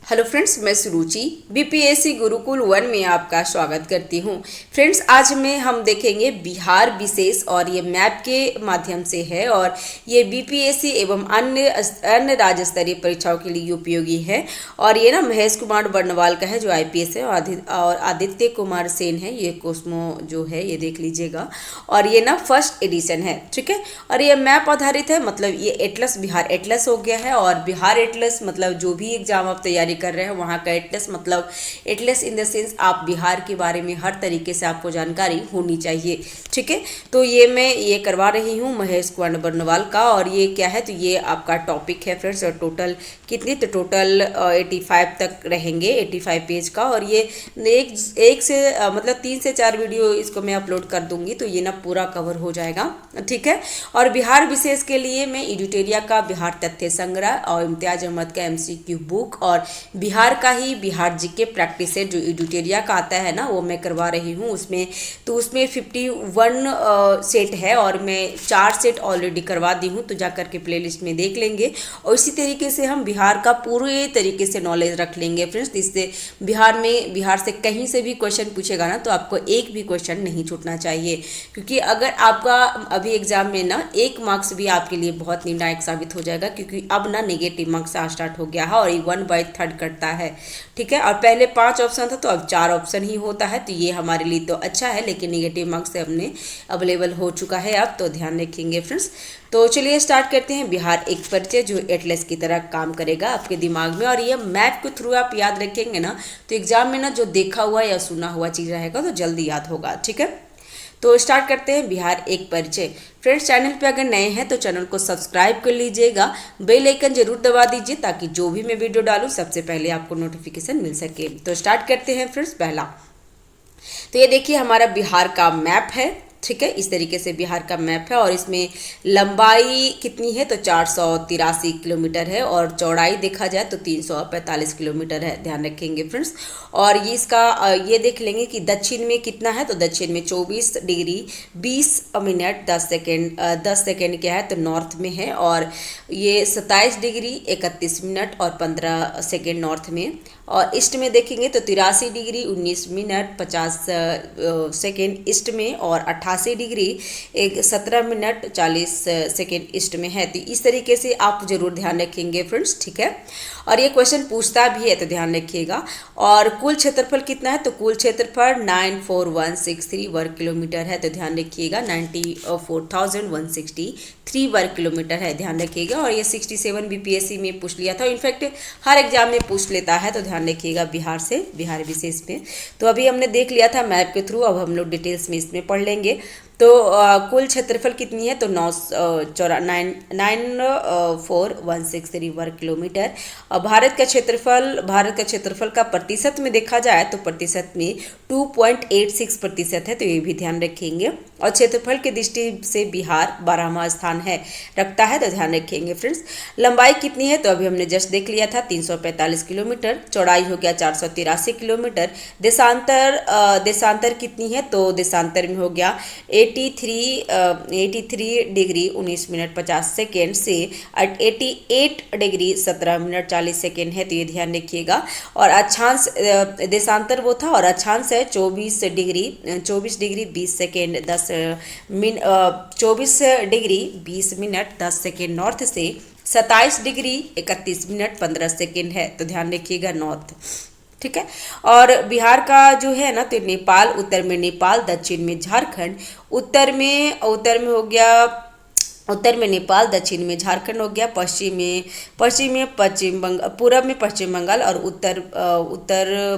Hello friends, मैं सुरुचि BPSC Gurukul 1 में आपका स्वागत करती हूँ। फ्रेंड्स, आज में हम देखेंगे बिहार विशेष और ये मैप के माध्यम से है और ये बीपीएससी एवं अन्य राज्य स्तरीय परीक्षाओं के लिए उपयोगी है। और ये ना महेश कुमार बर्नवाल का है जो आईपीएस है और आदित्य कुमार सेन है, ये कोस्मो जो है ये देख लीजिएगा। और ये ना फर्स्ट एडिशन है, ठीक है। और ये मैप आधारित है, मतलब ये एटलस बिहार एटलस हो गया है। और बिहार एटलस मतलब जो भी एग्जाम आप तैयारी कर रहे हैं वहाँ का एटलस, मतलब एटलस इन द सेंस आप बिहार के बारे में हर तरीके से आपको जानकारी होनी चाहिए, ठीक है। तो ये मैं ये करवा रही हूँ महेश कुमार बर्नवाल का। और ये क्या है, तो ये आपका टॉपिक है फ्रेंड्स। और टोटल कितनी, तो टोटल 85 तक रहेंगे, 85 पेज का। और ये एक से मतलब 3 से 4 वीडियो इसको मैं अपलोड कर दूंगी, तो ये ना पूरा कवर हो जाएगा, ठीक है। और बिहार विशेष के लिए मैं एडिटोरिया का बिहार तथ्य संग्रह और इम्तियाज अहमद का एमसीक्यू बुक और बिहार का ही बिहार जीके प्रैक्टिस सेट जो एडिटोरिया का आता है ना, वो मैं करवा रही हूँ उसमें। तो उसमें 51 सेट है और मैं 4 सेट ऑलरेडी करवा दी हूँ, तो जा करके प्लेलिस्ट में देख लेंगे। और इसी तरीके से हम बिहार का पूरे तरीके से नॉलेज रख लेंगे फ्रेंड्स, जिससे बिहार से कहीं से भी क्वेश्चन पूछेगा ना तो आपको एक भी क्वेश्चन नहीं छूटना चाहिए। क्योंकि अगर आपका अभी एग्जाम में ना 1 मार्क्स भी आपके लिए बहुत निर्णायक साबित हो जाएगा, क्योंकि अब ना नेगेटिव मार्क्स स्टार्ट हो गया है और ये 1/3 करता है, ठीक है। और पहले 5 ऑप्शन था तो अब 4 ऑप्शन ही होता है, तो ये हमारे लिए तो अच्छा है। लेकिन नेगेटिव मार्क्स से हमने अवेलेबल हो चुका है अब, तो ध्यान रखेंगे फ्रेंड्स। तो चलिए स्टार्ट करते हैं। बिहार एक परिचय जो एटलस की तरह काम करेगा आपके दिमाग में। और ये मैप के थ्रू आप याद रखेंगे ना तो एग्जाम में ना जो देखा हुआ या सुना हुआ चीज़ रहेगा तो जल्दी याद होगा, ठीक है। तो स्टार्ट करते हैं बिहार एक परिचय। फ्रेंड्स, चैनल पे अगर नए हैं तो चैनल को सब्सक्राइब कर लीजिएगा, बेल आइकन जरूर दबा दीजिए ताकि जो भी मैं वीडियो डालूं सबसे पहले आपको नोटिफिकेशन मिल सके। तो स्टार्ट करते हैं फ्रेंड्स। पहला तो ये देखिए हमारा बिहार का मैप है, ठीक है। इस तरीके से बिहार का मैप है और इसमें लंबाई कितनी है, तो 483 किलोमीटर है और चौड़ाई देखा जाए तो 345 किलोमीटर है, ध्यान रखेंगे फ्रेंड्स। और ये इसका ये देख लेंगे कि दक्षिण में कितना है, तो दक्षिण में 24 डिग्री 20 मिनट 10 सेकेंड 10 सेकेंड क्या है, तो नॉर्थ में है। और ये 27 डिग्री 31 मिनट और 15 सेकेंड नॉर्थ में। और ईस्ट में देखेंगे तो 83 डिग्री 19 मिनट 50 सेकेंड ईस्ट में और 88 डिग्री 17 मिनट 40 सेकेंड ईस्ट में है। तो इस तरीके से आप जरूर ध्यान रखेंगे फ्रेंड्स, ठीक है। और ये क्वेश्चन पूछता भी है तो ध्यान रखिएगा। और कुल क्षेत्रफल कितना है, तो कुल क्षेत्रफल 94163 वर्ग किलोमीटर है, तो ध्यान रखिएगा 94,163 वर्ग किलोमीटर है, ध्यान रखिएगा। और ये 67 बीपीएससी में पूछ लिया था, इनफैक्ट हर एग्जाम में पूछ लेता है, तो ध्यान रखिएगा बिहार से बिहार विशेष में। तो अभी हमने देख लिया था मैप के थ्रू, अब हम लोग डिटेल्स में इसमें पढ़ लेंगे। तो कुल क्षेत्रफल कितनी है, तो 94163 वर्ग किलोमीटर। और भारत का क्षेत्रफल का प्रतिशत में देखा जाए तो प्रतिशत में 2.86% है, तो ये भी ध्यान रखेंगे। और क्षेत्रफल की दृष्टि से बिहार 12वां स्थान रखता है, तो ध्यान रखेंगे फ्रेंड्स। लंबाई कितनी है, तो अभी हमने जस्ट देख लिया था 345 किलोमीटर। चौड़ाई हो गया 483 किलोमीटर। देशांतर कितनी है, तो देशांतर में हो गया 83 डिग्री 19 मिनट 50 सेकेंड से 88 डिग्री 17 मिनट 40 सेकेंड है, तो ये ध्यान रखिएगा। और अक्षांश देशांतर वो था और अक्षांश है 24 degree 20 second 24 degree 20 minute 10 second north से 27 डिग्री 31 मिनट 15 सेकेंड है, तो ध्यान रखिएगा नॉर्थ, ठीक है। और बिहार का जो है ना तो नेपाल, उत्तर में नेपाल, दक्षिण में झारखंड, उत्तर में हो गया उत्तर में नेपाल, दक्षिण में झारखंड हो गया, पश्चिम में पश्चिम बंगाल, पूरब में पश्चिम बंगाल और उत्तर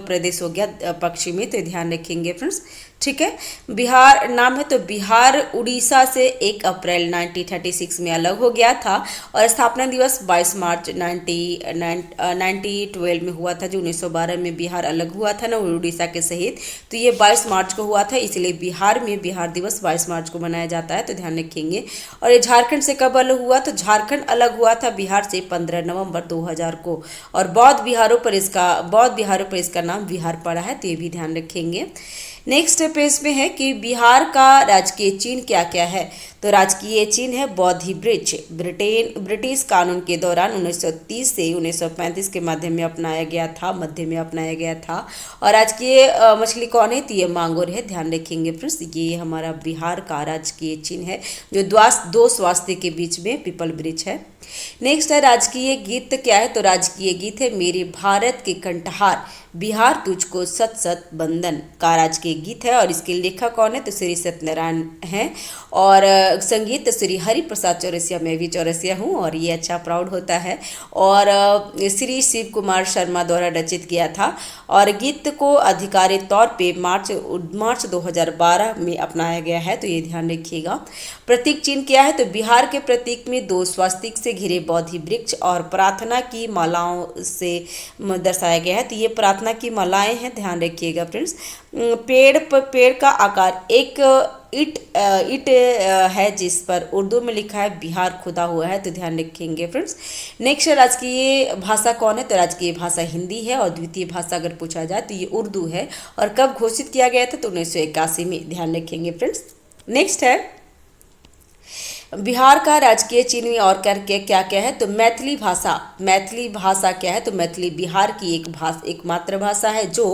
प्रदेश हो गया पश्चिम में, तो ध्यान रखेंगे फ्रेंड्स, ठीक है। बिहार नाम है तो बिहार उड़ीसा से 1 अप्रैल 1936 में अलग हो गया था और स्थापना दिवस 22 मार्च 1912 में हुआ था, जो 1912 में बिहार अलग हुआ था ना उड़ीसा के सहित, तो ये 22 मार्च को हुआ था, इसलिए बिहार में बिहार दिवस 22 मार्च को मनाया जाता है, तो ध्यान रखेंगे। और ये झारखंड से कब अलग हुआ, तो झारखंड अलग हुआ था बिहार से 15 नवंबर 2000 को। और बौद्ध बिहारों पर इसका नाम बिहार पड़ा है, तो ये भी ध्यान रखेंगे। नेक्स्ट पेज में है कि बिहार का राजकीय चिन्ह क्या क्या है। तो राजकीय चिन्ह है बौद्धि वृक्ष। ब्रिटिश कानून के दौरान 1930 से 1935 के मध्य में अपनाया गया था। और राजकीय मछली कौन है, तो ये मांगुर है, ध्यान रखेंगे फ्रेंड्स। ये हमारा बिहार का राजकीय चिन्ह है जो दो स्वास्थ्य के बीच में पीपल वृक्ष है। नेक्स्ट है राजकीय गीत क्या है। तो राजकीय गीत है मेरे भारत के कंठहार बिहार तुझको सत सत बंदन का राजकीय गीत है। और इसके लेखक कौन है, तो श्री सत्यनारायण हैं। और संगीत श्री हरि प्रसाद चौरसिया, मैं भी चौरसिया हूँ और ये अच्छा प्राउड होता है। और श्री शिव कुमार शर्मा द्वारा रचित किया था। और गीत को आधिकारिक तौर पे मार्च 2012 में अपनाया गया है, तो ये ध्यान रखिएगा। प्रतीक चिन्ह क्या है, तो बिहार के प्रतीक में दो स्वास्तिक से घिरे बौद्धि वृक्ष और प्रार्थना की मालाओं से दर्शाया गया है। तो ये प्रार्थना की मालाएं हैं, ध्यान रखिएगा फ्रेंड्स। पेड़ का आकार एक ईट है जिस पर उर्दू में लिखा है बिहार खुदा हुआ है, तो ध्यान रखेंगे फ्रेंड्स। नेक्स्ट राजकीय भाषा कौन है, तो राजकीय भाषा हिंदी है। और द्वितीय भाषा अगर पूछा जाए तो ये उर्दू है। और कब घोषित किया गया था, तो 1981 में, ध्यान रखेंगे फ्रेंड्स। नेक्स्ट है बिहार का राजकीय चिन्ह में और करके क्या क्या है, तो मैथिली भाषा क्या है, तो मैथिली बिहार की एक मातृभाषा है जो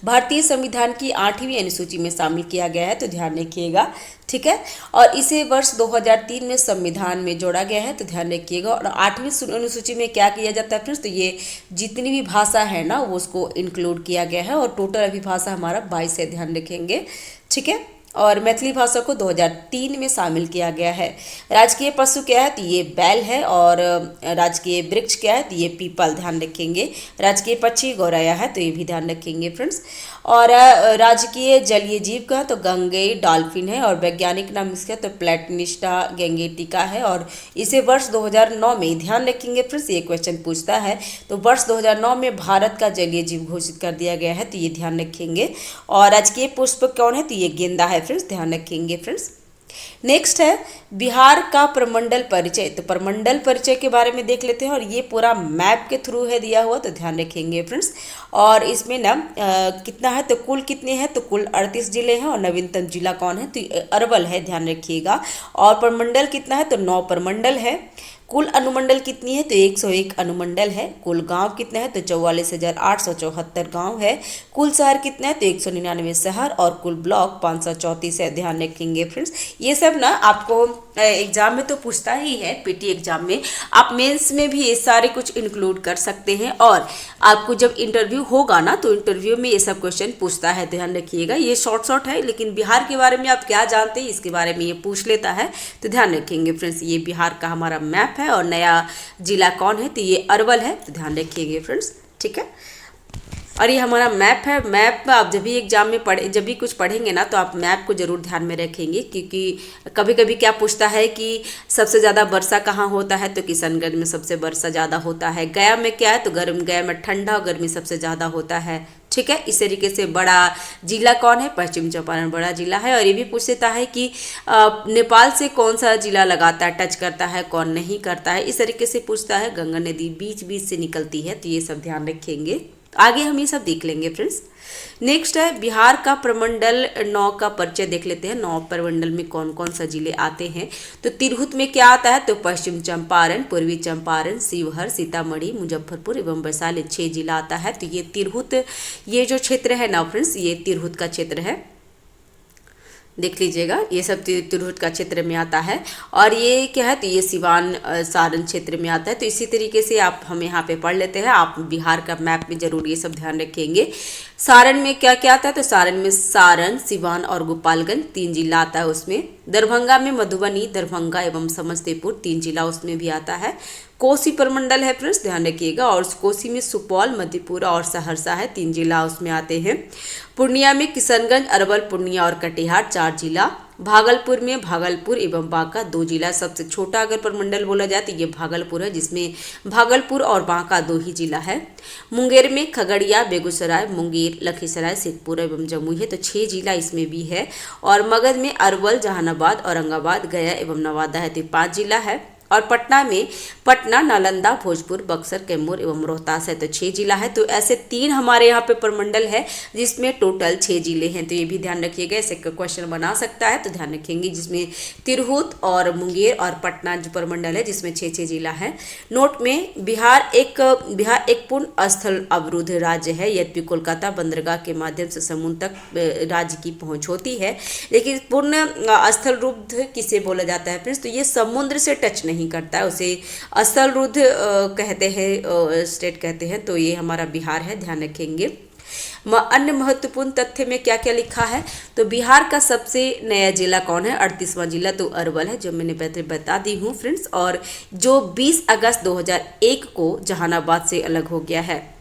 भारतीय संविधान की 8वीं अनुसूची में शामिल किया गया है, तो ध्यान रखिएगा, ठीक है। और इसे वर्ष 2003 में संविधान में जोड़ा गया है, तो ध्यान रखिएगा। और 8वीं अनुसूची में क्या किया जाता है फ्रेंड्स, तो ये जितनी भी भाषा है ना वो उसको इंक्लूड किया गया है। और टोटल अभी भाषा हमारा 22 है, ध्यान रखेंगे, ठीक है। और मैथिली भाषा को 2003 में शामिल किया गया है। राजकीय पशु क्या है, तो ये बैल है। और राजकीय वृक्ष क्या है, तो ये पीपल, ध्यान रखेंगे। राजकीय पक्षी गौरैया है, तो ये भी ध्यान रखेंगे फ्रेंड्स। और राजकीय जलीय जीव का तो गंगेई डॉल्फिन है। और वैज्ञानिक नाम इसका तो प्लेटनिस्टा गैंगेटिका है। और इसे वर्ष 2009 में, ध्यान रखेंगे फ्रेंड्स, ये क्वेश्चन पूछता है, तो वर्ष 2009 में भारत का जलीय जीव घोषित कर दिया गया है, तो ये ध्यान रखेंगे। और राजकीय पुष्प कौन है, तो ये गेंदा है फ्रेंड्स, ध्यान रखेंगे फ्रेंड्स। नेक्स्ट है बिहार का प्रमंडल परिचय। तो प्रमंडल परिचय के बारे में देख लेते हैं। और ये पूरा मैप के थ्रू है दिया हुआ, तो ध्यान रखेंगे फ्रेंड्स। और इसमें ना कितना है, तो कुल कितने हैं, तो कुल 38 जिले हैं। और नवीनतम जिला कौन है, तो अरवल है, ध्यान रखिएगा। और प्रमंडल कितना है, तो 9 प्रमंडल है। कुल अनुमंडल कितनी है, तो 101 अनुमंडल है। कुल गांव कितने हैं, तो 44,874 गांव है। कुल शहर कितने हैं, तो 199 शहर। और कुल ब्लॉक 534 है, ध्यान रखेंगे फ्रेंड्स। ये सब ना आपको एग्जाम में तो पूछता ही है, पीटी एग्जाम में। आप मेंस में भी ये सारे कुछ इंक्लूड कर सकते हैं। और आपको जब इंटरव्यू होगा ना, तो इंटरव्यू में ये सब क्वेश्चन पूछता है, ध्यान रखिएगा। ये शॉर्ट है, लेकिन बिहार के बारे में आप क्या जानते हैं इसके बारे में ये पूछ लेता है, तो ध्यान रखेंगे फ्रेंड्स। ये बिहार का हमारा मैप है। और नया जिला कौन है, तो ये अरवल है, तो ध्यान रखिएगा फ्रेंड्स, ठीक है। और ये हमारा मैप है। मैप आप जब भी एग्जाम में जब भी कुछ पढ़ेंगे ना, तो आप मैप को जरूर ध्यान में रखेंगे। क्योंकि कभी कभी क्या पूछता है कि सबसे ज़्यादा वर्षा कहाँ होता है, तो किशनगंज में सबसे वर्षा ज़्यादा होता है। गया में क्या है, तो गया में ठंडा और गर्मी सबसे ज़्यादा होता है, ठीक है। इस तरीके से बड़ा जिला कौन है, पश्चिम चंपारण बड़ा जिला है। और ये भी पूछ लेता है कि नेपाल से कौन सा जिला लगाता है, टच करता है, कौन नहीं करता है, इस तरीके से पूछता है। गंगा नदी बीच बीच से निकलती है, तो ये सब ध्यान रखेंगे। आगे हम ये सब देख लेंगे फ्रेंड्स। नेक्स्ट है बिहार का प्रमंडल 9 का परिचय देख लेते हैं। 9 प्रमंडल में कौन कौन सा जिले आते हैं, तो तिरहुत में क्या आता है, तो पश्चिम चंपारण, पूर्वी चंपारण, शिवहर, सीतामढ़ी, मुजफ्फरपुर एवं वैशाली 6 जिला आता है। तो ये तिरहुत, ये जो क्षेत्र है ना फ्रेंड्स, ये तिरहुत का क्षेत्र है, देख लीजिएगा। ये सब तिरहुत का क्षेत्र में आता है। और ये क्या है, तो ये सिवान सारण क्षेत्र में आता है। तो इसी तरीके से आप हम यहाँ पे पढ़ लेते हैं। आप बिहार का मैप में जरूर ये सब ध्यान रखेंगे। सारण में क्या क्या आता है, तो सारण में सारण, सिवान और गोपालगंज 3 जिला आता है उसमें। दरभंगा में मधुबनी, दरभंगा एवं समस्तीपुर 3 जिला उसमें भी आता है। कोसी प्रमंडल है फ्रेंड्स, ध्यान रखिएगा। और कोसी में सुपौल, मधेपुरा और सहरसा है, 3 जिला उसमें आते हैं। पूर्णिया में किशनगंज, अरवल, पूर्णिया और कटिहार 4 जिला। भागलपुर में भागलपुर एवं बांका 2 जिला। सबसे छोटा अगर प्रमंडल बोला जाए तो ये भागलपुर है, जिसमें भागलपुर और बांका 2 ही जिला है। मुंगेर में खगड़िया, बेगूसराय, मुंगेर, लखीसराय, शेखपुरा एवं जमुई है, तो 6 जिला इसमें भी है। और मगध में अरवल, जहानाबाद, औरंगाबाद, गया एवं नवादा है, तो 5 जिला है। और पटना में पटना, नालंदा, भोजपुर, बक्सर, कैमूर एवं रोहतास है, तो 6 जिला है। तो ऐसे 3 हमारे यहाँ पे प्रमंडल है जिसमें टोटल 6 जिले हैं। तो ये भी ध्यान रखिएगा, ऐसे क्वेश्चन बना सकता है, तो ध्यान रखेंगे, जिसमें तिरहुत और मुंगेर और पटना जो प्रमंडल है जिसमें 6 जिला है। नोट में बिहार एक पूर्ण स्थल अवरुद्ध राज्य है, यद्यपि कोलकाता बंदरगाह के माध्यम से समुद्र तक राज्य की पहुंच होती है, लेकिन पूर्ण स्थल रुद्ध किसे बोला जाता है फ्रेंड्स, तो ये समुद्र से टच नहीं करता है, उसे स्थल रुद्ध कहते हैं, स्टेट कहते हैं। तो ये हमारा बिहार है, ध्यान रखेंगे। अन्य महत्वपूर्ण तथ्य में क्या क्या लिखा है, तो बिहार का सबसे नया जिला कौन है, 38वां जिला तो अरवल है, जो मैंने पहले बता दी हूँ फ्रेंड्स, और जो 20 अगस्त 2001 को जहानाबाद से अलग हो गया है।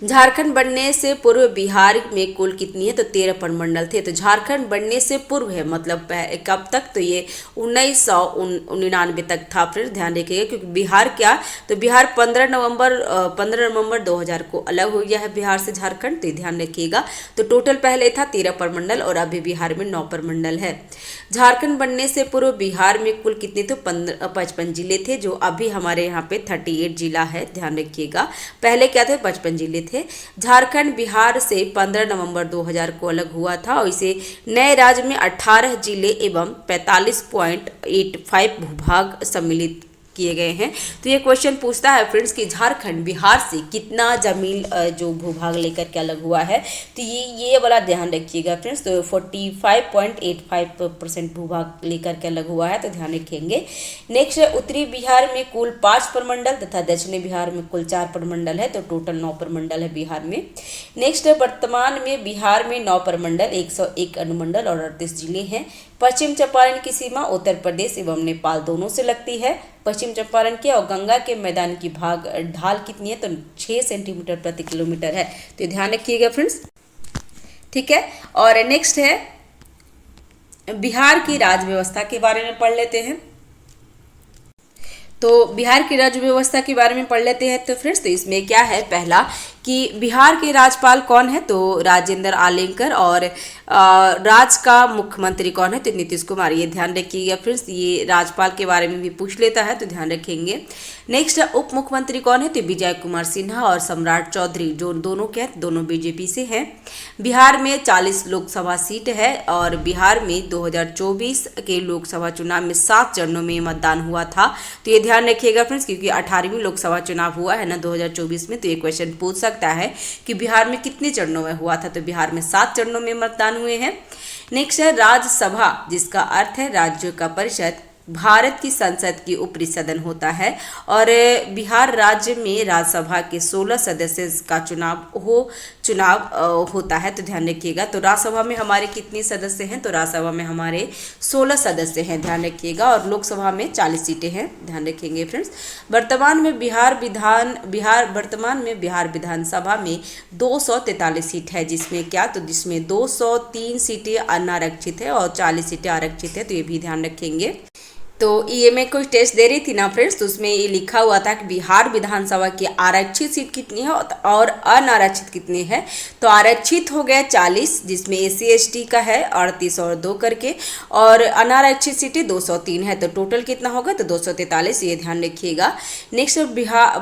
झारखंड बनने से पूर्व बिहार में कुल कितनी है, तो 13 प्रमंडल थे। तो झारखंड बनने से पूर्व है, मतलब कब तक, तो ये 1999 तक था। फिर ध्यान रखिएगा, क्योंकि बिहार क्या, तो बिहार 15 नवंबर 2000 को अलग हो गया है बिहार से झारखंड, तो ध्यान रखिएगा। तो टोटल पहले था 13 प्रमंडल और अभी बिहार में 9 प्रमंडल है। झारखंड बनने से पूर्व बिहार में कुल कितने थे, 55 जिले थे, जो अभी हमारे यहाँ पे 38 जिला है, ध्यान रखिएगा। पहले क्या थे, 55 जिले थे। झारखंड बिहार से 15 नवंबर 2000 को अलग हुआ था और इसे नए राज्य में 18 जिले एवं 45.85 भूभाग सम्मिलित किए गए हैं। तो ये क्वेश्चन पूछता है फ्रेंड्स कि झारखंड बिहार से कितना जमीन जो भूभाग लेकर के अलग हुआ है, तो ये वाला ध्यान रखिएगा फ्रेंड्स। तो 45.85% भूभाग लेकर के अलग हुआ है, तो ध्यान रखेंगे। नेक्स्ट है उत्तरी बिहार में कुल 5 प्रमंडल तथा दक्षिणी बिहार में कुल 4 प्रमंडल है, तो टोटल 9 प्रमंडल है बिहार में। नेक्स्ट है वर्तमान में बिहार में 9 प्रमंडल, 101 अनुमंडल और 38 जिले हैं। पश्चिम चंपारण की सीमा उत्तर प्रदेश एवं नेपाल दोनों से लगती है। पश्चिम चंपारण के और गंगा के मैदान की ढाल कितनी है, तो 6 सेंटीमीटर प्रति किलोमीटर है, तो ध्यान रखिएगा फ्रेंड्स, ठीक है। और नेक्स्ट है बिहार की राज्य व्यवस्था के बारे में पढ़ लेते हैं। तो बिहार की राज्य व्यवस्था के बारे में पढ़ लेते हैं। तो फ्रेंड्स, तो इसमें क्या है, पहला कि बिहार के राज्यपाल कौन है, तो राजेंद्र आलेंकर, और राज्य का मुख्यमंत्री कौन है, तो नीतीश कुमार। ये ध्यान रखिएगा फ्रेंड्स, ये राज्यपाल के बारे में भी पूछ लेता है, तो ध्यान रखेंगे। नेक्स्ट उप मुख्यमंत्री कौन है, तो विजय कुमार सिन्हा और सम्राट चौधरी, जो दोनों क्या है, दोनों बीजेपी से हैं। बिहार में 40 लोकसभा सीट है और बिहार में 2024 के लोकसभा चुनाव में 7 चरणों में मतदान हुआ था, तो ये ध्यान रखिएगा फ्रेंड्स, क्योंकि 18वीं लोकसभा चुनाव हुआ है ना 2024 में, तो ये क्वेश्चन पूछ सकता है कि बिहार में कितने चरणों में हुआ था, तो बिहार में 7 चरणों में मतदान हुए हैं। नेक्स्ट है राज्यसभा, जिसका अर्थ है राज्यों का परिषद, भारत की संसद की ऊपरी सदन होता है, और बिहार राज्य में राज्यसभा के 16 सदस्य का चुनाव होता है, तो ध्यान रखिएगा। तो राज्यसभा में हमारे कितने सदस्य हैं, तो राज्यसभा में हमारे 16 सदस्य हैं, ध्यान रखिएगा, और लोकसभा में 40 सीटें हैं, ध्यान रखेंगे फ्रेंड्स। वर्तमान में बिहार विधानसभा में 243 सीट है, जिसमें क्या, तो जिसमें 203 सीटें अनारक्षित है और 40 सीटें आरक्षित है, तो ये भी ध्यान रखेंगे। तो ये मैं कोई टेस्ट दे रही थी ना फ्रेंड्स, तो उसमें ये लिखा हुआ था कि बिहार विधानसभा की आरक्षित सीट कितनी है और अनारक्षित कितनी है, तो आरक्षित हो गया 40, जिसमें SC ST का है 38 और 2 करके, और अनारक्षित सीटें 203 है, तो टोटल कितना होगा, तो 243, ये ध्यान रखिएगा। नेक्स्ट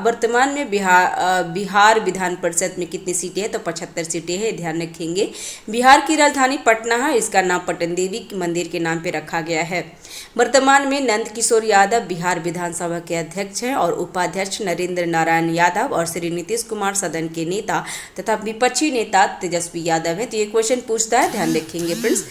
वर्तमान में बिहार विधान परिषद में कितनी सीटें हैं, तो 75 सीटें हैं, ध्यान रखेंगे। बिहार की राजधानी पटना है, इसका नाम पटन देवी मंदिर के नाम पे रखा गया है। वर्तमान में नंद किशोर यादव बिहार विधानसभा के अध्यक्ष हैं और उपाध्यक्ष नरेंद्र नारायण यादव और श्री नीतीश कुमार सदन के नेता तथा विपक्षी नेता तेजस्वी यादव है, तो ये क्वेश्चन पूछता है, ध्यान रखेंगे फ्रेंड्स।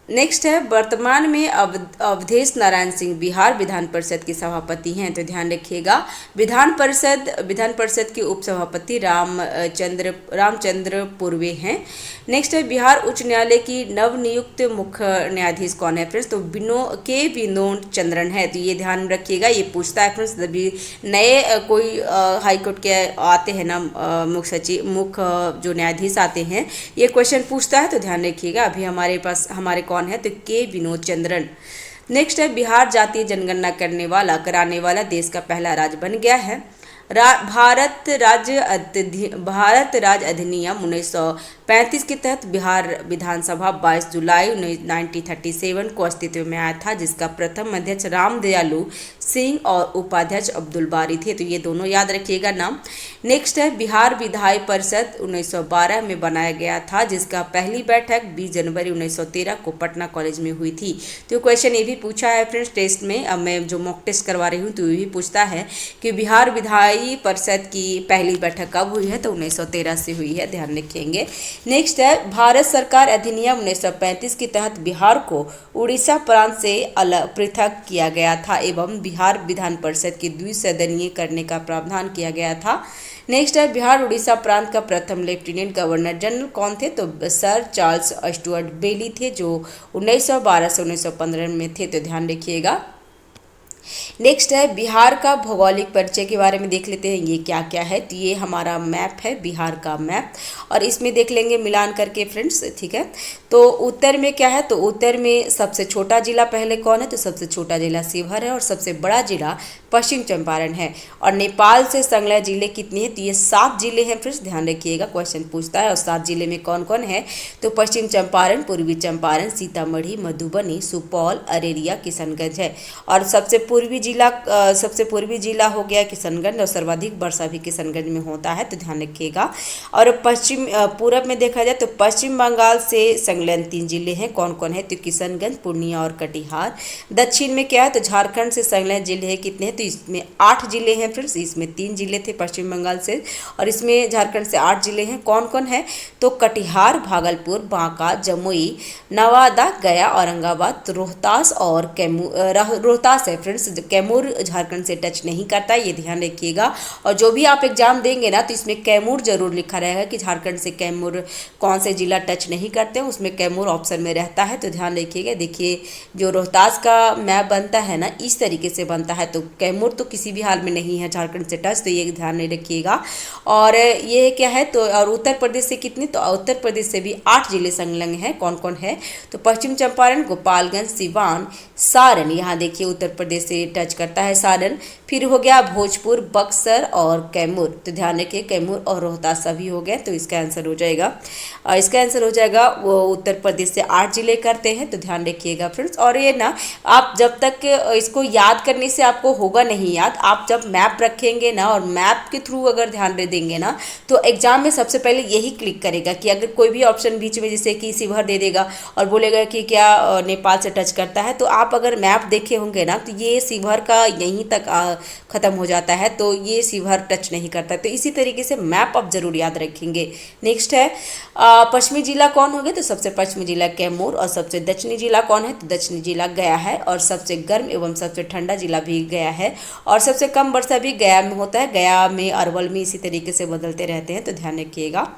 नेक्स्ट है वर्तमान में अवधेश नारायण सिंह बिहार विधान परिषद के सभापति हैं, तो ध्यान रखिएगा। विधान परिषद के उपसभापति रामचंद्र पूर्वे हैं। नेक्स्ट है बिहार उच्च न्यायालय की नवनियुक्त मुख्य न्यायाधीश कौन है फ्रेंड्स, तो विनोद चंद्रन है, तो ये ध्यान रखिएगा, ये पूछता है फ्रेंड्स। अभी नए कोई हाईकोर्ट के आते हैं ना मुख्य जो न्यायाधीश आते हैं, ये क्वेश्चन पूछता है, तो ध्यान रखिएगा। अभी हमारे पास कौन है, तो विनोद चंद्रन। नेक्स्ट है बिहार जातीय जनगणना कराने वाला देश का पहला राज्य बन गया है। भारत राज्य अधिनियम 35 के तहत बिहार विधानसभा 22 जुलाई 1937 को अस्तित्व में आया था, जिसका प्रथम अध्यक्ष राम दयालु सिंह और उपाध्यक्ष अब्दुल बारी थे। तो ये दोनों याद रखिएगा नाम। नेक्स्ट है बिहार विधायी परिषद 1912 में बनाया गया था, जिसका पहली बैठक 20 जनवरी 1913 को पटना कॉलेज में हुई थी। तो क्वेश्चन ये भी पूछा है फ्रेंड्स टेस्ट में। अब मैं जो मॉक टेस्ट करवा रही हूँ तो ये भी पूछता है कि बिहार विधायी परिषद की पहली बैठक कब हुई है, तो 1913 से हुई है, ध्यान रखेंगे। नेक्स्ट है भारत सरकार अधिनियम 1935 के तहत बिहार को उड़ीसा प्रांत से अलग पृथक किया गया था एवं बिहार विधान परिषद की द्विसदनीय करने का प्रावधान किया गया था। नेक्स्ट है बिहार उड़ीसा प्रांत का प्रथम लेफ्टिनेंट गवर्नर जनरल कौन थे, तो सर चार्ल्स स्टुअर्ट बेली थे, जो 1912 से 1915 में थे, तो ध्यान रखिएगा। नेक्स्ट है बिहार का भौगोलिक परिचय के बारे में देख लेते हैं, ये क्या क्या है। तो ये हमारा मैप है, बिहार का मैप, और इसमें देख लेंगे मिलान करके फ्रेंड्स, ठीक है। तो उत्तर में क्या है, तो उत्तर में सबसे छोटा जिला पहले कौन है, तो सबसे छोटा जिला शिवहर है, और सबसे बड़ा जिला पश्चिम चंपारण है। और नेपाल से संलग्न जिले कितने हैं, तो ये 7 जिले हैं फ्रेंड्स, ध्यान रखिएगा, क्वेश्चन पूछता है। और 7 जिले में कौन कौन है, तो पश्चिम चंपारण, पूर्वी चंपारण, सीतामढ़ी, मधुबनी, सुपौल, अरेरिया, किशनगंज है। और सबसे पूर्वी जिला हो गया किशनगंज, और सर्वाधिक वर्षा भी किशनगंज में होता है, तो ध्यान रखिएगा। और पूरब में देखा जाए तो पश्चिम बंगाल से संलग्न 3 जिले हैं, कौन कौन है, तो किशनगंज, पूर्णिया और कटिहार। दक्षिण में क्या है, तो झारखंड से संलग्न जिले हैं, कितने हैं, तो इसमें 8 जिले हैं फ्रेंड्स, इसमें 3 जिले थे पश्चिम बंगाल से, और इसमें झारखंड से 8 जिले हैं, कौन कौन है, तो कटिहार, भागलपुर, बांका, जमुई, नवादा, गया, औरंगाबाद, रोहतास और रोहतास है फ्रेंड्स। कैमूर झारखंड से टच नहीं करता, ये ध्यान रखिएगा। और जो भी आप एग्जाम देंगे ना, तो इसमें कैमूर जरूर लिखा रहेगा कि झारखंड से कैमूर कौन से जिला टच नहीं करते हैं, उसमें कैमूर ऑप्शन में रहता है, तो ध्यान रखिएगा। देखिए जो रोहतास का मैप बनता है ना, इस तरीके से बनता है, तो कैमूर तो किसी भी हाल में नहीं है झारखंड से टच, तो ये ध्यान नहीं रखिएगा। और ये क्या है, तो और उत्तर प्रदेश से कितने, तो उत्तर प्रदेश से भी 8 जिले संलग्न हैं, कौन कौन है, तो पश्चिम चंपारण, गोपालगंज, सिवान, सारण, यहाँ देखिए उत्तर प्रदेश से टच करता है सारण। फिर हो गया भोजपुर, बक्सर और कैमूर, तो ध्यान रखिए कैमूर और रोहतास सभी हो गए, तो इसका आंसर हो जाएगा, और इसका आंसर हो जाएगा वो उत्तर प्रदेश से 8 जिले करते हैं, तो ध्यान रखिएगा फ्रेंड्स। और ये ना आप जब तक इसको याद करने से आपको होगा नहीं याद, आप जब मैप रखेंगे ना और मैप के थ्रू अगर ध्यान दे देंगे ना, तो एग्जाम में सबसे पहले यही क्लिक करेगा कि अगर कोई भी ऑप्शन बीच में जैसे कि शिवहर दे देगा और बोलेगा कि क्या नेपाल से टच करता है, तो आप अगर मैप देखे होंगे ना, तो ये शिवहर का यहीं तक ख़त्म हो जाता है, तो ये शिवहर टच नहीं करता। तो इसी तरीके से मैप आप जरूर याद रखेंगे। नेक्स्ट है पश्चिमी जिला कौन हो गया, तो सबसे पश्चिमी जिला कैमूर, और सबसे दक्षिणी जिला कौन है, तो दक्षिणी जिला गया है, और सबसे गर्म एवं सबसे ठंडा जिला भी गया है, और सबसे कम वर्षा भी गया में होता है, गया में, अरवल में, इसी तरीके से बदलते रहते हैं, तो ध्यान रखिएगा।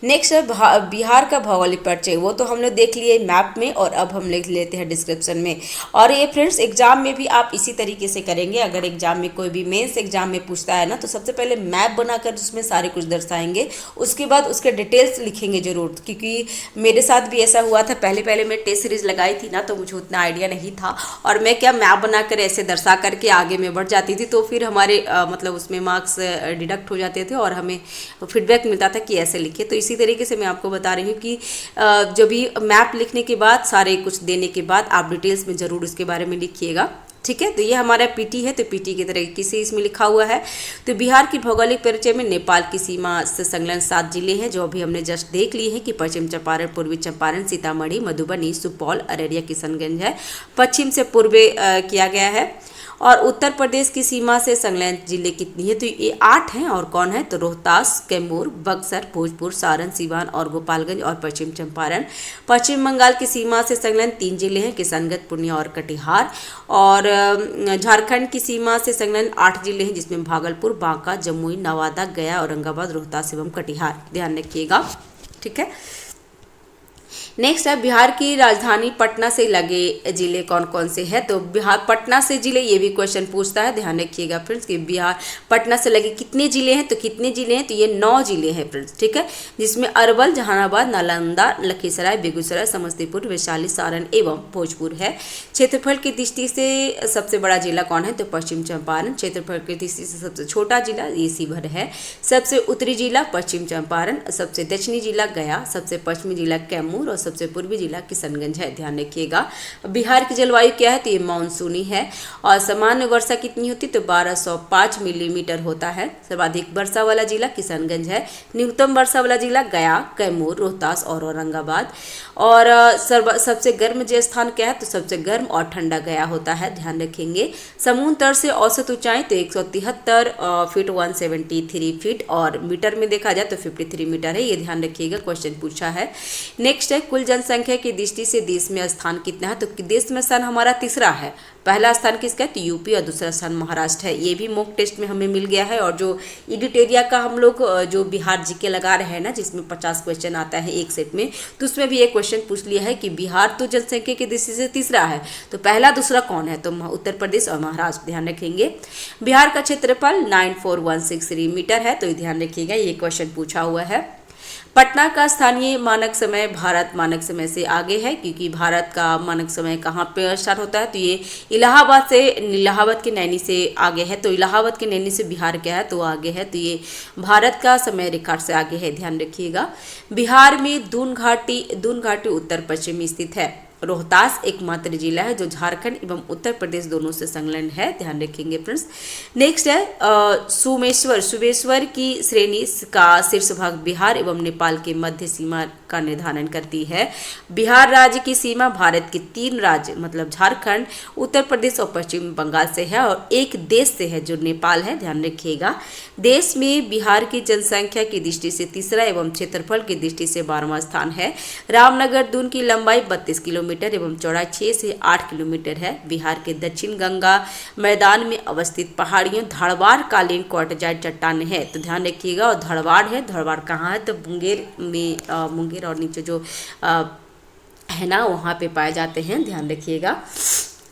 नेक्स्ट है बिहार का भौगोलिक परिचय, वो तो हम लोग देख लिए मैप में, और अब हम लिख लेते हैं डिस्क्रिप्शन में। और ये फ्रेंड्स एग्जाम में भी आप इसी तरीके से करेंगे। अगर एग्जाम में कोई भी मेंस एग्जाम में पूछता है ना, तो सबसे पहले मैप बनाकर उसमें सारे कुछ दर्शाएंगे, उसके बाद उसके डिटेल्स लिखेंगे जरूर, क्योंकि मेरे साथ भी ऐसा हुआ था। पहले मैं टेस्ट सीरीज लगाई थी ना, तो मुझे उतना आइडिया नहीं था, और मैं क्या मैप बनाकर ऐसे दर्शा करके आगे में बढ़ जाती थी, तो फिर हमारे मतलब उसमें मार्क्स डिडक्ट हो जाते थे, और हमें फीडबैक मिलता था कि ऐसे लिखे। तो इसी तरीके से मैं आपको बता रही हूँ कि जो भी मैप लिखने के बाद, सारे कुछ देने के बाद, आप डिटेल्स में ज़रूर उसके बारे में लिखिएगा, ठीक है। तो ये हमारा पीटी है, तो पीटी की तरीके से इसमें लिखा हुआ है। तो बिहार की भौगोलिक परिचय में नेपाल की सीमा से संलग्न 7 जिले हैं, जो अभी हमने जस्ट देख लिए हैं कि पश्चिम चंपारण, पूर्वी चंपारण, सीतामढ़ी, मधुबनी, सुपौल, अररिया, किशनगंज है। पश्चिम से पूर्व किया गया है। और उत्तर प्रदेश की सीमा से संलग्न जिले कितनी है, तो ये 8 हैं, और कौन है, तो रोहतास, कैमूर, बक्सर, भोजपुर, सारण, सिवान और गोपालगंज और पश्चिम चंपारण। पश्चिम बंगाल की सीमा से संलग्न 3 जिले हैं, किशनगंज, पूर्णिया और कटिहार। और झारखंड की सीमा से संलग्न 8 जिले हैं, जिसमें भागलपुर, बांका, जमुई, नवादा, गया, औरंगाबाद, रोहतास एवं कटिहार, ध्यान रखिएगा, ठीक है। नेक्स्ट है बिहार की राजधानी पटना से लगे जिले कौन कौन से हैं। तो बिहार पटना से जिले, ये भी क्वेश्चन पूछता है, ध्यान रखिएगा फ्रेंड्स कि बिहार पटना से लगे कितने जिले हैं। तो कितने जिले हैं, तो ये 9 जिले हैं फ्रेंड्स, ठीक है, जिसमें अरवल, जहानाबाद, नालंदा, लखीसराय, बेगूसराय, समस्तीपुर, वैशाली, सारण एवं भोजपुर है। क्षेत्रफल की दृष्टि से सबसे बड़ा जिला कौन है, तो पश्चिम चंपारण। क्षेत्रफल की दृष्टि से सबसे छोटा जिला ये शिवहर है। सबसे उत्तरी जिला पश्चिम चंपारण, सबसे दक्षिणी जिला गया, सबसे पश्चिमी जिला कैमूर और सबसे पूर्वी जिला किशनगंज है। ध्यान रखिएगा। बिहार की जलवायु क्या है, तो ये मानसूनी है। और सामान्य वर्षा कितनी होती है, तो 1205 मिलीमीटर होता है। सर्वाधिक वर्षा वाला जिला किशनगंज है। न्यूनतम वर्षा वाला जिला गया, कैमूर, रोहतास और औरंगाबाद। और सबसे गर्म जो स्थान क्या है, तो सबसे गर्म और ठंडा गया होता है। ध्यान रखेंगे। समुद्र तल से औसत ऊंचाई तो 173 फीट 173 फीट और मीटर में देखा जाए तो 53 मीटर है। ये ध्यान रखिएगा, क्वेश्चन पूछा है। नेक्स्ट है कुल जनसंख्या की दृष्टि से देश में स्थान कितना है, तो देश में स्थान हमारा तीसरा है। पहला स्थान किसका है, तो यूपी और दूसरा स्थान महाराष्ट्र है। ये भी मॉक टेस्ट में हमें मिल गया है। और जो एडिटोरिया का हम लोग जो बिहार जीके लगा रहे हैं ना, जिसमें 50 क्वेश्चन आता है एक सेट में, तो उसमें भी एक क्वेश्चन पूछ लिया है कि बिहार तो जनसंख्या की दृष्टि से तीसरा है, तो पहला दूसरा कौन है, तो उत्तर प्रदेश और महाराष्ट्र। ध्यान रखेंगे। बिहार का क्षेत्रफल 94,163 मीटर है, तो ध्यान रखिएगा, ये क्वेश्चन पूछा हुआ है। पटना का स्थानीय मानक समय भारत मानक समय से आगे है, क्योंकि भारत का मानक समय कहाँ पे स्टार्ट होता है, तो ये इलाहाबाद के नैनी से आगे है। तो इलाहाबाद के नैनी से बिहार क्या है, तो आगे है, तो ये भारत का समय रिकॉर्ड से आगे है। ध्यान रखिएगा। बिहार में दून घाटी उत्तर पश्चिम में स्थित है। रोहतास एकमात्र जिला है जो झारखंड एवं उत्तर प्रदेश दोनों से संलग्न है। ध्यान रखेंगे फ्रेंड्स। नेक्स्ट है सुमेश्वर की श्रेणी का शीर्ष भाग बिहार एवं नेपाल के मध्य सीमा का निर्धारण करती है। बिहार राज्य की सीमा भारत के 3 राज्य मतलब झारखंड, उत्तर प्रदेश और पश्चिम बंगाल से है और एक देश से है जो नेपाल है। ध्यान रखिएगा। देश में बिहार की जनसंख्या की दृष्टि से तीसरा एवं क्षेत्रफल की दृष्टि से 12वां स्थान है। रामनगर दून की लंबाई 32 किलोमीटर एवं चौड़ाई 6 से 8 किलोमीटर है। बिहार के दक्षिण गंगा मैदान में अवस्थित पहाड़ियों धड़वाड़ कालीन क्वार्टजाइट चट्टान है। तो ध्यान रखिएगा। और धड़वाड़ है, धड़वाड़ कहाँ है, तो मुंगेर में, मुंगेर और नीचे जो है ना वहाँ पे पाए जाते हैं। ध्यान रखिएगा।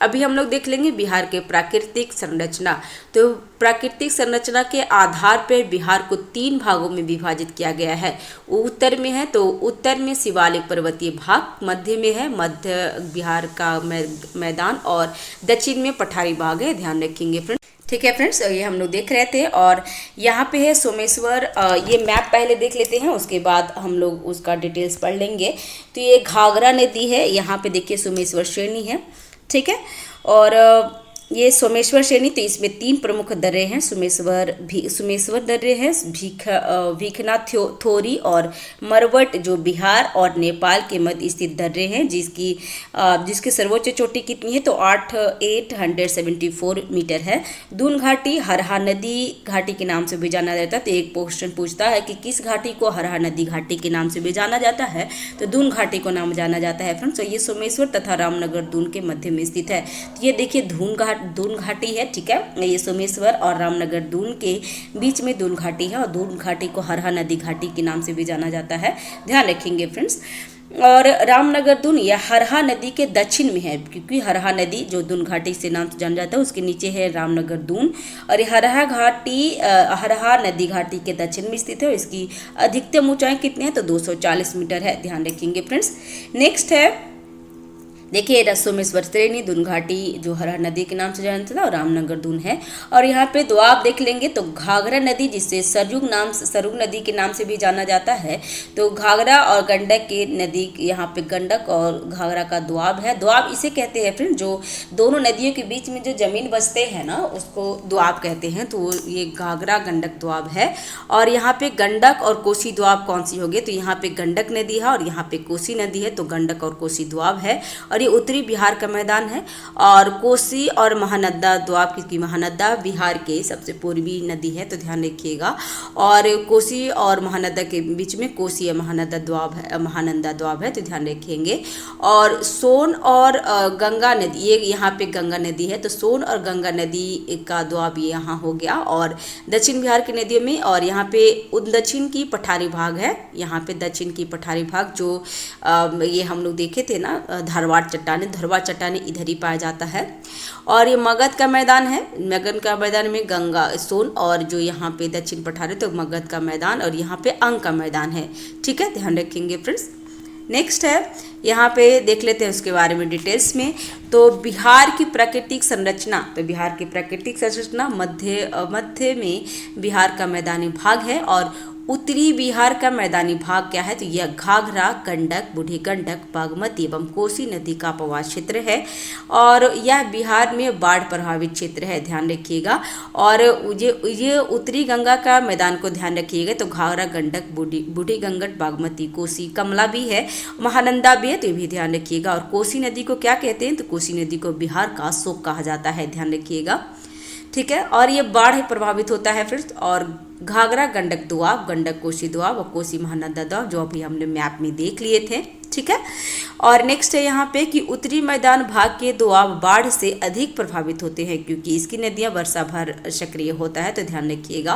अभी हम लोग देख लेंगे बिहार के प्राकृतिक संरचना। तो प्राकृतिक संरचना के आधार पर बिहार को 3 भागों में विभाजित किया गया है। उत्तर में है तो उत्तर में शिवालिक पर्वतीय भाग, मध्य में है मध्य बिहार का मैदान और दक्षिण में पठारी भाग है। ध्यान रखेंगे फ्रेंड्स। ठीक है फ्रेंड्स, ये हम लोग देख रहे थे और यहाँ पे है सोमेश्वर। ये मैप पहले देख लेते हैं, उसके बाद हम लोग उसका डिटेल्स पढ़ लेंगे। तो ये घाघरा नदी है, यहाँ पे देखिए सोमेश्वर श्रेणी है, ठीक है। और ये सोमेश्वर श्रेणी, तो इसमें 3 प्रमुख दर्रे हैं। सोमेश्वर दर्रे है, भीखना थोरी और मरवट जो बिहार और नेपाल के मध्य स्थित दर्रे हैं, जिसकी सर्वोच्च चोटी कितनी है, तो 874 मीटर है। दून घाटी हरहा नदी घाटी के नाम से भी जाना जाता है। तो एक क्वेश्चन पूछता है कि किस घाटी को हरहा नदी घाटी के नाम से भी जाना जाता है, तो दून घाटी को नाम जाना जाता है फ्रेंड्स। तो ये सोमेश्वर तथा रामनगर दून के मध्य में स्थित है। तो ये देखिए दून घाटी है, ठीक है। ये सोमेश्वर और रामनगर दून के बीच में दून घाटी है और दून घाटी को हरहा नदी घाटी के नाम से भी जाना जाता है। ध्यान रखेंगे फ्रेंड्स। और रामनगर दून यह हरहा नदी के दक्षिण में है, क्योंकि हरहा नदी जो दून घाटी से नाम से जाना जाता है उसके नीचे है रामनगर दून। और हरहा नदी घाटी के दक्षिण में स्थित है। इसकी अधिकतम ऊंचाई कितनी है, तो 240 मीटर है। ध्यान रखेंगे फ्रेंड्स। नेक्स्ट है देखिए सोमेश्वर श्रेणी, दून घाटी जो हरहा नदी के नाम से जाना जाता है और रामनगर दून है। और यहाँ पे दोआब देख लेंगे तो घाघरा नदी, जिससे सरयुग नदी के नाम से भी जाना जाता है। तो घाघरा और गंडक के नदी, यहाँ पे गंडक और घाघरा का दोआब है। दोआब इसे कहते हैं फ्रेंड, जो दोनों नदियों के बीच में जो जमीन बसते हैं ना, उसको दोआब कहते हैं। तो ये घाघरा गंडक दोआब है। और यहाँ पे गंडक और कोसी दोआब कौन सी होगी, तो यहाँ पे गंडक नदी है और यहाँ पे कोसी नदी है, तो गंडक और कोसी दोआब है। और और ये उत्तरी बिहार का मैदान है। और कोसी और महानंदा दोआब, क्योंकि महानंदा बिहार के सबसे पूर्वी नदी है तो ध्यान रखिएगा। और कोसी और महानंदा के बीच में कोसी या महानंदा दोआब है तो ध्यान रखेंगे। और सोन और गंगा नदी, ये यहाँ पे गंगा नदी है तो सोन और गंगा नदी का दोआब ये यहाँ हो गया और दक्षिण बिहार की नदियों में। और यहाँ पे दक्षिण की पठारी भाग है, यहाँ पे दक्षिण की पठारी भाग जो ये हम लोग देखे थे ना, धरवाड़ चट्टाने इधर ही पाया जाता है। और ये मगध का मैदान है, मगध का मैदान में गंगा सोन और जो यहाँ पे दक्षिण पठारी तो मगध का मैदान और यहाँ पे अंग का मैदान है। ठीक है, ध्यान रखेंगे फ्रेंड्स। नेक्स्ट है, यहाँ पे देख लेते हैं उसके बारे में डिटेल्स में। तो बिहार की प्राकृतिक संरचना, तो बिहार की प्राकृतिक संरचना मध्य में बिहार का मैदानी भाग है। और उत्तरी बिहार का मैदानी भाग क्या है, तो यह घाघरा, गंडक, बूढ़ी गंडक, बागमती एवं कोसी नदी का अपवास क्षेत्र है। और यह बिहार में बाढ़ प्रभावित क्षेत्र है, ध्यान रखिएगा। और ये उत्तरी गंगा का मैदान को ध्यान रखिएगा, तो घाघरा, गंडक, बूढ़ी गंडक, बागमती, कोसी, कमला भी है, महानंदा भी है, तो ये भी ध्यान रखिएगा। और कोसी नदी को क्या कहते हैं, तो कोसी नदी को बिहार का शोक कहा जाता है, ध्यान रखिएगा। ठीक है, और ये बाढ़ प्रभावित होता है फ्रेंड्स। और घाघरा, गंडक दोआब, गंडक कोसी दोआब और कोसी महानंदा दोआब जो अभी हमने मैप में देख लिए थे। ठीक है, और नेक्स्ट है यहाँ पे कि उत्तरी मैदान भाग के दोआब बाढ़ से अधिक प्रभावित होते हैं क्योंकि इसकी नदियाँ वर्षा भर सक्रिय होता है, तो ध्यान रखिएगा।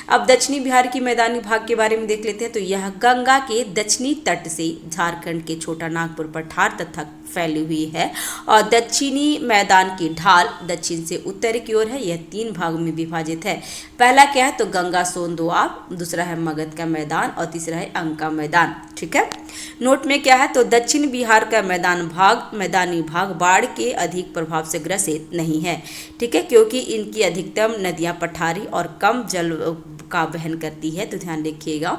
अब दक्षिणी बिहार की मैदानी भाग के बारे में देख लेते हैं। तो यह गंगा के दक्षिणी तट से झारखंड के छोटा नागपुर पठार तथा फैली हुई है। और दक्षिणी मैदान की ढाल दक्षिण से उत्तर की ओर है, यह 3 भागों में विभाजित है। पहला क्या है, तो गंगा सोन दोआब, दूसरा है मगध का मैदान और तीसरा है अंग का मैदान। ठीक है, नोट में क्या है, तो दक्षिण बिहार का मैदानी भाग बाढ़ के अधिक प्रभाव से ग्रसित नहीं है। ठीक है, क्योंकि इनकी अधिकतम नदियां पठारी और कम जल का वहन करती है, तो ध्यान रखिएगा।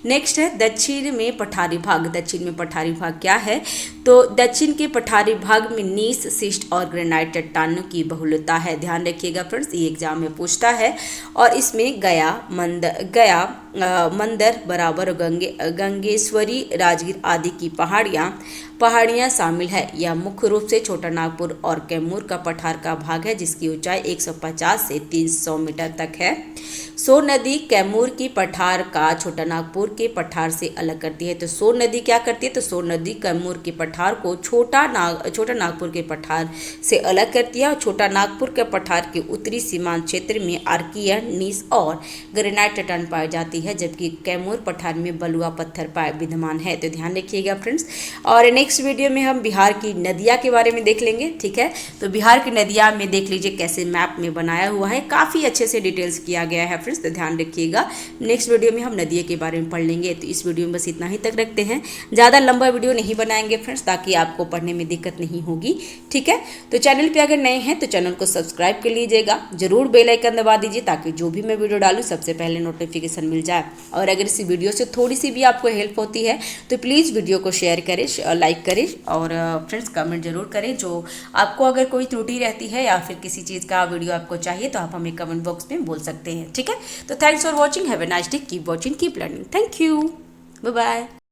नेक्स्ट है दक्षिण में पठारी भाग। दक्षिण में पठारी भाग क्या है, तो दक्षिण के पठारी भाग में नीस, शिस्ट और ग्रेनाइट चट्टानों की बहुलता है, ध्यान रखिएगा फ्रेंड्स, ये एग्जाम में पूछता है। और इसमें गया, मंदर बराबर, गंगेश्वरी, राजगीर आदि की पहाड़ियाँ शामिल है। यह मुख्य रूप से छोटा नागपुर और कैमूर का पठार का भाग है जिसकी ऊंचाई 150 से 300 मीटर तक है। सोन नदी कैमूर की पठार का छोटा नागपुर के पठार से अलग करती है। तो सोन नदी क्या करती है, तो सोन नदी कैमूर के पठार को छोटा नागपुर के पठार से अलग करती है। और छोटा नागपुर के पठार के उत्तरी सीमांत क्षेत्र में आर्कियन, नीस और ग्रेनाइट चट्टान पाई जाती है, जबकि कैमूर पठार में बलुआ पत्थर विद्यमान है, तो ध्यान रखिएगा फ्रेंड्स। और नेक्स्ट वीडियो में हम बिहार की नदियाँ के बारे में देख लेंगे। ठीक है, तो बिहार की नदियाँ में देख लीजिए कैसे मैप में बनाया हुआ है, काफ़ी अच्छे से डिटेल्स किया गया है फ्रेंड्स, तो ध्यान रखिएगा। नेक्स्ट वीडियो में हम नदियों के बारे में पढ़ लेंगे। तो इस वीडियो में बस इतना ही तक रखते हैं, ज़्यादा लंबा वीडियो नहीं बनाएंगे फ्रेंड्स ताकि आपको पढ़ने में दिक्कत नहीं होगी। ठीक है, तो चैनल पे अगर नए हैं तो चैनल को सब्सक्राइब कर लीजिएगा, जरूर बेल आइकन दबा दीजिए ताकि जो भी मैं वीडियो डालूँ सबसे पहले नोटिफिकेशन मिल जाए। और अगर इस वीडियो से थोड़ी सी भी आपको हेल्प होती है तो प्लीज़ वीडियो को शेयर करें, लाइक करें और फ्रेंड्स कमेंट जरूर करें। जो आपको अगर कोई त्रुटि रहती है या फिर किसी चीज़ का वीडियो आपको चाहिए तो आप हमें कमेंट बॉक्स में बोल सकते हैं। ठीक है, तो thanks for watching, have a nice day, keep watching, keep learning, thank you, bye bye.